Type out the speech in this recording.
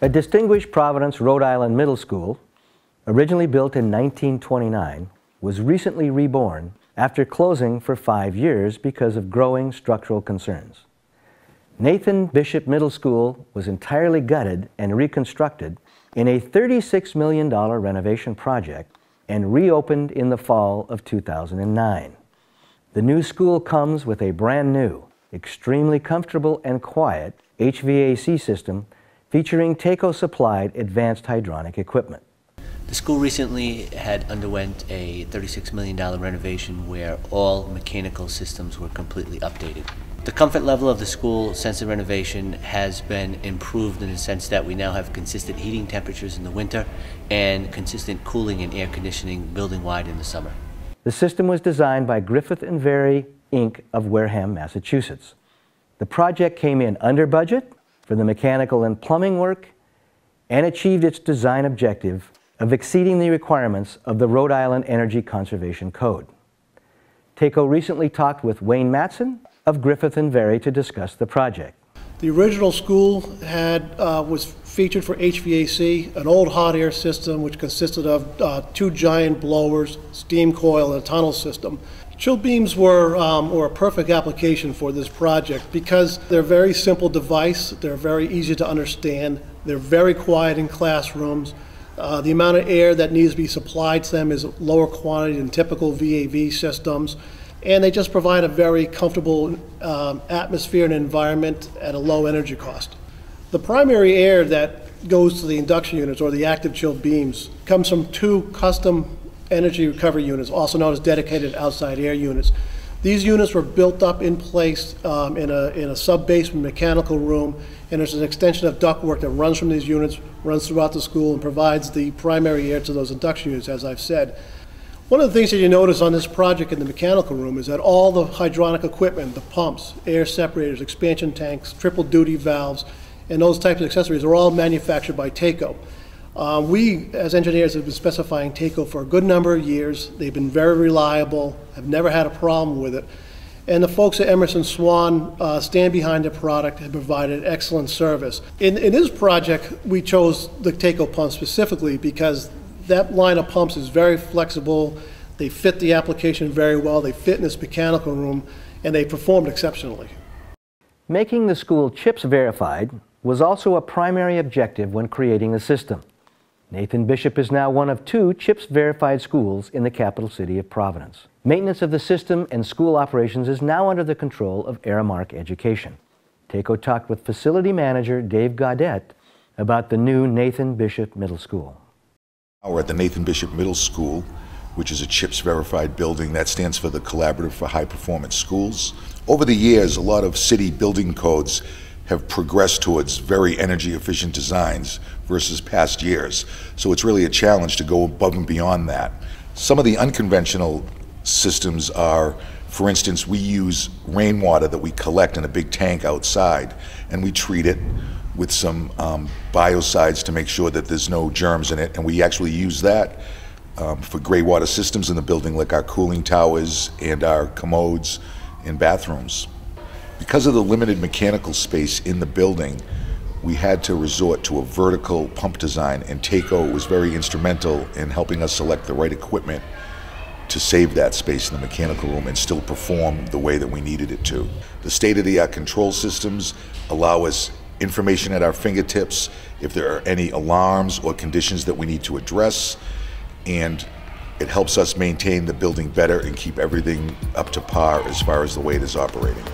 A distinguished Providence, Rhode Island middle school, originally built in 1929, was recently reborn after closing for 5 years because of growing structural concerns. Nathan Bishop Middle School was entirely gutted and reconstructed in a $36 million renovation project and reopened in the fall of 2009. The new school comes with a brand new, extremely comfortable and quiet HVAC system featuring TACO-supplied advanced hydronic equipment. The school recently had underwent a $36 million renovation where all mechanical systems were completely updated. The comfort level of the school since the renovation has been improved in the sense that we now have consistent heating temperatures in the winter and consistent cooling and air conditioning building-wide in the summer. The system was designed by Griffith & Very, Inc. of Wareham, Massachusetts. The project came in under budget for the mechanical and plumbing work and achieved its design objective of exceeding the requirements of the Rhode Island Energy Conservation Code. TACO recently talked with Wayne Matson of Griffith & Very to discuss the project. The original school was featured for HVAC, an old hot air system which consisted of 2 giant blowers, steam coil, and a tunnel system. Chill beams were a perfect application for this project because they're a very simple device, they're very easy to understand, they're very quiet in classrooms. The amount of air that needs to be supplied to them is lower quantity than typical VAV systems, and they just provide a very comfortable atmosphere and environment at a low energy cost. The primary air that goes to the induction units or the active chill beams comes from 2 custom energy recovery units, also known as dedicated outside air units. These units were built up in place in a sub-basement mechanical room, and there's an extension of ductwork that runs from these units, runs throughout the school, and provides the primary air to those induction units, as I've said. One of the things that you notice on this project in the mechanical room is that all the hydronic equipment, the pumps, air separators, expansion tanks, triple duty valves, and those types of accessories are all manufactured by TACO. We, as engineers, have been specifying TACO for a good number of years. They've been very reliable, have never had a problem with it. And the folks at Emerson Swan stand behind the product and provided excellent service. In this project, we chose the TACO pump specifically because that line of pumps is very flexible. They fit the application very well. They fit in this mechanical room, and they performed exceptionally. Making the school CHIPS verified was also a primary objective when creating the system. Nathan Bishop is now one of 2 CHIPS verified schools in the capital city of Providence. Maintenance of the system and school operations is now under the control of Aramark Education. TACO talked with facility manager Dave Gaudette about the new Nathan Bishop Middle School. We're at the Nathan Bishop Middle School, which is a CHIPS verified building that stands for the Collaborative for High Performance Schools. Over the years, a lot of city building codes have progressed towards very energy efficient designs versus past years. So it's really a challenge to go above and beyond that. Some of the unconventional systems are, for instance, we use rainwater that we collect in a big tank outside, and we treat it with some biocides to make sure that there's no germs in it, and we actually use that for gray water systems in the building, like our cooling towers and our commodes in bathrooms. Because of the limited mechanical space in the building, we had to resort to a vertical pump design, and TACO was very instrumental in helping us select the right equipment to save that space in the mechanical room and still perform the way that we needed it to. The state-of-the-art control systems allow us information at our fingertips if there are any alarms or conditions that we need to address, and it helps us maintain the building better and keep everything up to par as far as the way it is operating.